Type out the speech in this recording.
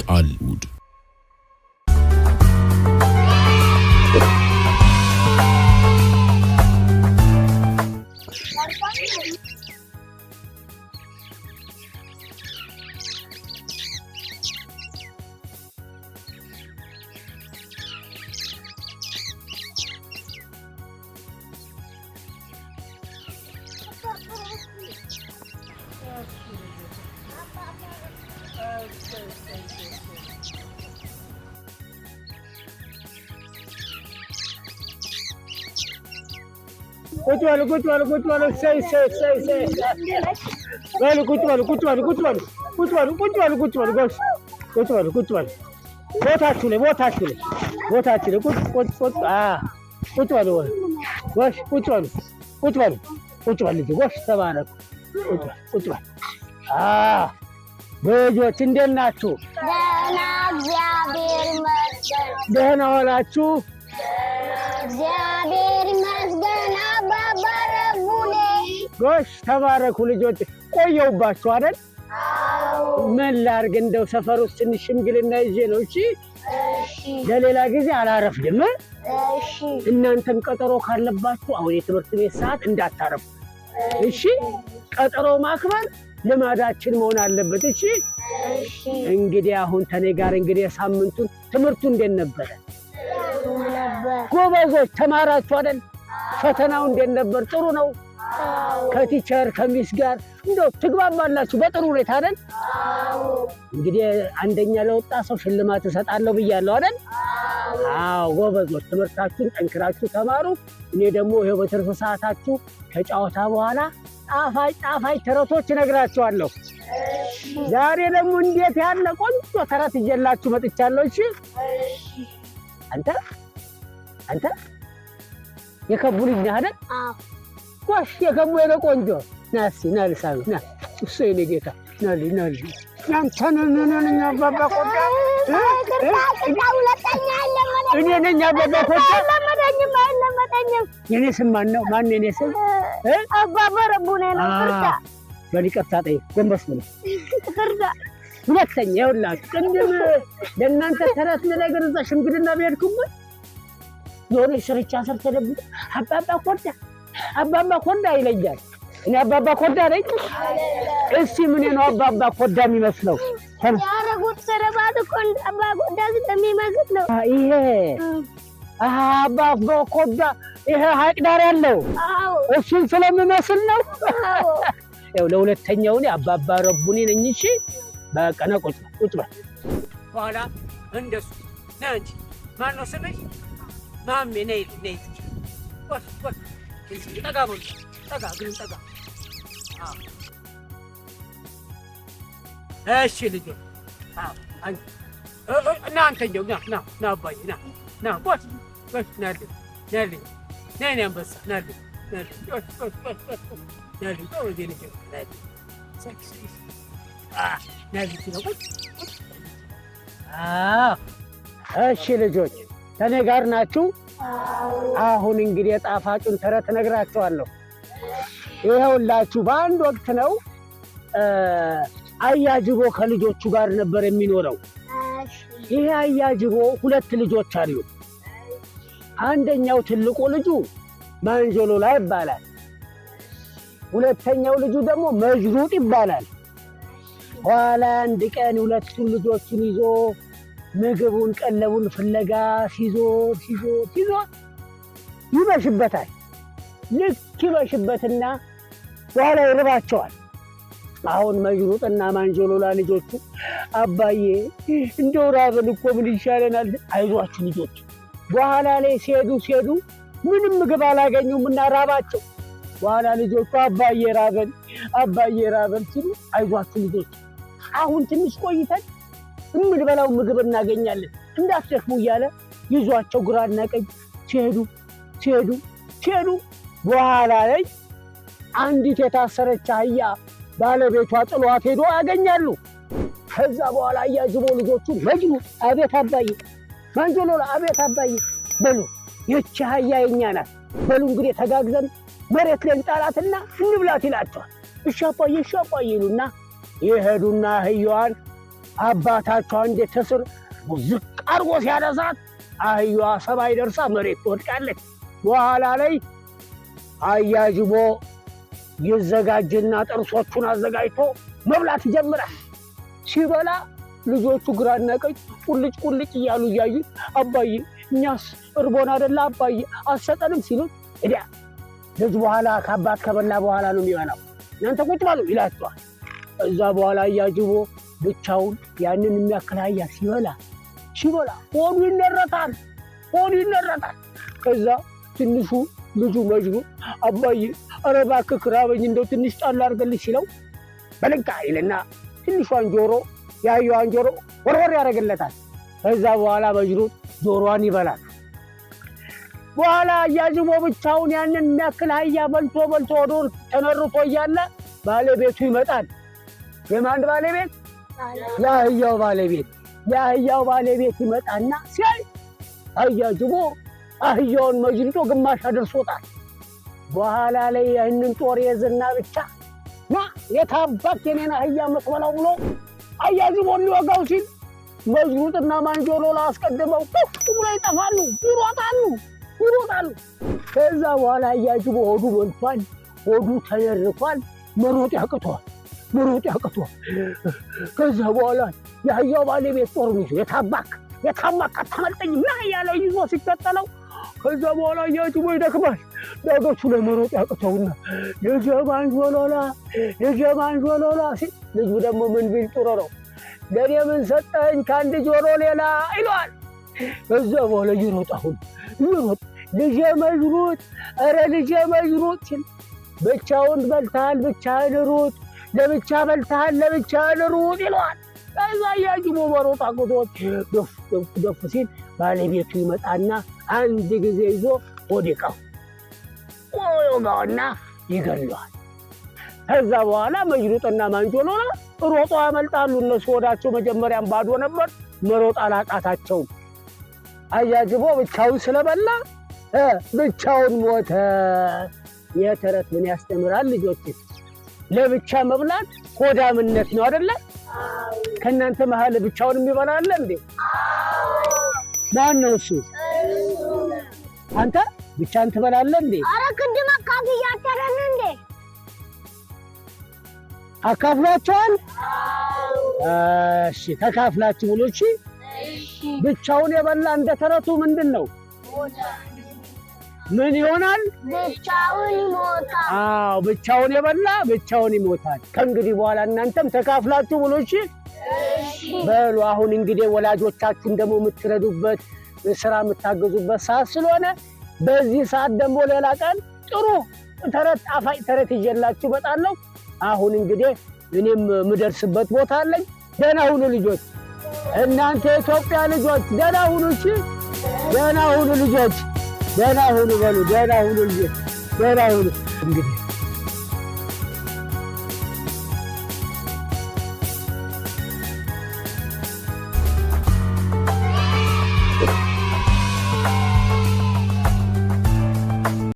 ቃልሙድ कुछ वालो सही वालो कुछ वालो बस कुछ वालो बहुत अच्छे कुछ वालो बस कुछ वालो बस तबारक कुछ वालो በጆች እንዴት ናችሁ? ደህና እግዚአብሔር ይመስገን። ደህና ዋላችሁ? እግዚአብሔር ይመስገን። አባባ ረቡኔ ጎሽ ተባረኩ ልጆች። ቆየሁባችሁ አይደል? ምን ላድርግ እንደው ሰፈር ውስጥ ትንሽ ሽምግልና ይዤ ነው። እሺ ለሌላ ጊዜ አላረፍድም። እሺ እናንተም ቀጠሮ ካለባችሁ አሁን የትምህርት ቤት ሰዓት እንዳታረፉ። እሺ ቀጠሮ ማክበር ልማዳችን መሆን አለበት። እሺ እንግዲህ አሁን ተኔ ጋር እንግዲህ ሳምንቱን ትምህርቱ እንዴት ነበር? ጎበዞች ተማራችሁ አይደል? ፈተናው እንዴት ነበር? ጥሩ ነው። ከቲቸር ከሚስ ጋር እንደው ትግባባላችሁ በጥሩ ሁኔታ አይደል? እንግዲህ አንደኛ ለወጣ ሰው ሽልማት እሰጣለሁ ብያለሁ አይደል? አዎ ጎበዞች ትምህርታችሁን ጠንክራችሁ ተማሩ። እኔ ደግሞ ይሄው በትርፍ ሰዓታችሁ ከጨዋታ በኋላ ጣፋጭ ተረቶች እነግራችኋለሁ። ዛሬ ደግሞ እንዴት ያለ ቆንጆ ተረት ይዤላችሁ መጥቻለሁ። እሺ አንተ የከቡ ልጅ ነህ አይደል? አዎ ጎሽ የከቡ የለ ቆንጆ ናሲ ናልሳሉ ና እሱ የኔ ጌታ ናሊ ያንተን ነኛ አባባ ቆዳ እኔ ነኝ አባባ ቆዳ ለመደኝም የኔ ስም ማን ነው? ማን የኔ ስም? አባባ ረቡኔ ነው። ፍርዳ በሊቀፍታ ጠይ ጎንበስ ብሎ ፍርዳ ሁለተኛ ይኸውላችሁ ቅድም ለእናንተ ተረት ነገር እዛ ሽምግልና ብሄድኩበት የሆነ ስርቻ ስር ተደብቆ አባባ ኮዳ ይለኛል። እኔ አባባ ኮዳ ነኝ? እስኪ ምን ነው አባባ ኮዳ የሚመስለው? ያረጉት ሰረባት እኮ አባባ ኮዳ ስለሚመስል ነው። ይሄ አባባ ኮዳ ይሄ ሀይቅ ዳር ያለው እሱን ስለሚመስል ነው። ያው ለሁለተኛው እኔ አባባ ረቡኔ ነኝ። እሺ በቃ ነው ቁጭ በል ኋላ እንደሱ ነህ እንጂ ማነው ስምሽ? ማሜ ነይ ጠጋ በሉ ግን ጠጋ። እሺ ልጆች እና አንተኛው ና አባዬ ና ቦስ ናልኝ ነይ አንበሳ ናልኝ ወደ ልጅ እሺ ልጆች ከኔ ጋር ናችሁ? አሁን እንግዲህ የጣፋጩን ተረት እነግራችኋለሁ። ይኸውላችሁ በአንድ ወቅት ነው አያጅቦ ከልጆቹ ጋር ነበር የሚኖረው። ይሄ አያጅቦ ሁለት ልጆች አሉ። አንደኛው ትልቁ ልጁ ማንጆሎላ ይባላል። ሁለተኛው ልጁ ደግሞ መጅሩጥ ይባላል። ኋላ አንድ ቀን ሁለቱን ልጆቹን ይዞ ምግቡን ቀለቡን ፍለጋ ሲዞር ይመሽበታል። ልክ ይመሽበትና በኋላ ይርባቸዋል። አሁን መጅሩጥና ማንጆሎላ ልጆቹ አባዬ እንደው ራበን እኮ ምን ይሻለናል? አይዟችሁ ልጆች። በኋላ ላይ ሲሄዱ ምንም ምግብ አላገኙም እና ራባቸው። በኋላ ልጆቹ አባዬ ራበን ሲሉ አይዟችሁ ልጆች አሁን ትንሽ ቆይተን የምንበላው ምግብ እናገኛለን እንዳትደክሙ እያለ ይዟቸው ግራና ቀኝ ሲሄዱ በኋላ ላይ አንዲት የታሰረች አህያ ባለቤቷ ጥሏት ሄዶ ያገኛሉ። ከዛ በኋላ አያጅቦ ልጆቹ መጅኑጥ አቤት አባዬ፣ ማንጆሎላ አቤት አባዬ በሉ ይህች አህያ የኛ ናት፣ በሉ እንግዲህ ተጋግዘን መሬት ላይ እንጣላትና እንብላት ይላቸዋል። እሺ አባዬ ይሉና ይሄዱና አህያዋን አባታቸው እንዴት ተስር ዝቅ አድርጎ ሲያነሳት አህያዋ ሰማይ ደርሳ መሬት ትወድቃለች። በኋላ ላይ አያጅቦ ይዘጋጅና ጥርሶቹን አዘጋጅቶ መብላት ይጀምራል። ሲበላ ልጆቹ ግራና ቀኝ ቁልጭ ቁልጭ እያሉ እያዩት አባዬ እኛስ እርቦን አይደለ አባዬ አሰጠንም ሲሉት እዲያ ልጅ በኋላ ከአባት ከበላ በኋላ ነው የሚበላው እናንተ ቁጭ በሉ ይላቸዋል። እዛ በኋላ አያጅቦ ብቻውን ያንን የሚያክል አህያ ሲበላ ሆዱ ይነረታል። ከዛ ትንሹ ልጁ መጅኑን አባዬ ኧረ እባክህ ራበኝ እንደው ትንሽ ጣል አድርገልኝ ሲለው በልጋ ይልና ትንሿን ጆሮ የአህያዋን ጆሮ ወርወር ያደርግለታል። ከዛ በኋላ መጅኑን ጆሮዋን ይበላል። በኋላ አያጅቦ ብቻውን ያንን የሚያክል አህያ በልቶ ወዶን ተነርቶ እያለ ባለቤቱ ይመጣል። የማን ባለቤት? የአህያው ባለቤት ይመጣና ሲያይ አያጅቦ አህያውን መጅልጦ ግማሽ አድርሶታል። በኋላ ላይ ይህንን ጦር የዝና ብቻ የታባክ የኔን አህያ መስበላው ብሎ አያጅቦን ሊወጋው ሲል መጅሉጥና ማንጆሎላ አስቀድመው ብሎ ይጠፋሉ፣ ይሮጣሉ። ከዛ በኋላ አያጅቦ ሆዱ ሞልቷል፣ ሆዱ ተነርፏል፣ መሮጥ ያቅቷል። ከዛ በኋላ የአህያው ባለቤት ጦሩን ይዞ የታባክ አታመልጠኝ ና እያለው ይዞ ሲከተለው ከዛ በኋላ አያጅቦ ይደክማል። ዳገቱ ላይ መሮጥ ያቅተውና ልጄ ማንጆሎላ ሲል ልጁ ደግሞ ምን ቢል ጥሩ ነው ለእኔ ምን ሰጠኝ ከአንድ ጆሮ ሌላ ይለዋል። ከዛ በኋላ ይሮጥ ልጄ መጅኑት ሲል ብቻውን በልተሃል ብቻህን ሩጥ፣ ለብቻ በልተሃል ለብቻህን ሩጥ ይለዋል። ከዛ አያጅቦ መሮጥ አቅቶት ደፍ ሲል ባለቤቱ ይመጣና አንድ ጊዜ ይዞ ወዲቀው ይወጋውና ይገለዋል። ከዛ በኋላ መጅሉጥና ማንጆሎላ ሮጦ ያመልጣሉ። እነሱ ወዳቸው መጀመሪያም ባዶ ነበር፣ መሮጥ አላቃታቸውም። አያጅቦ ብቻውን ስለበላ ብቻውን ሞተ። የተረት ምን ያስተምራል ልጆች? ለብቻ መብላት ሆዳምነት ነው አይደለ? ከእናንተ መሀል ብቻውን የሚበላ አለ እንዴ? ማን ነው እሱ? አንተ ብቻህን ትበላለህ እንዴ? ኧረ ቅድም አካፍያቸዋለሁ እንዴ? አካፍላችኋል? እሺ ተካፍላችሁ ብሎ እሺ። ብቻውን የበላ እንደ ተረቱ ምንድን ነው? ምን ይሆናል? ብቻውን ይሞታል። አዎ ብቻውን የበላ ብቻውን ይሞታል። ከእንግዲህ በኋላ እናንተም ተካፍላችሁ ብሎ እሺ በሉ። አሁን እንግዲህ ወላጆቻችሁን ደግሞ የምትረዱበት ስራ የምታገዙበት ሰዓት ስለሆነ በዚህ ሰዓት ደግሞ ሌላ ቀን ጥሩ ተረት ጣፋጭ ተረት ይዤላችሁ እመጣለሁ። አሁን እንግዲህ እኔም የምደርስበት ቦታ አለኝ። ደህና ሁኑ ልጆች፣ እናንተ የኢትዮጵያ ልጆች ደህና ሁኑ እሺ። ደህና ሁኑ ልጆች፣ ደህና ሁኑ በሉ። ደህና ሁኑ ልጆች፣ ደህና ሁኑ እንግዲህ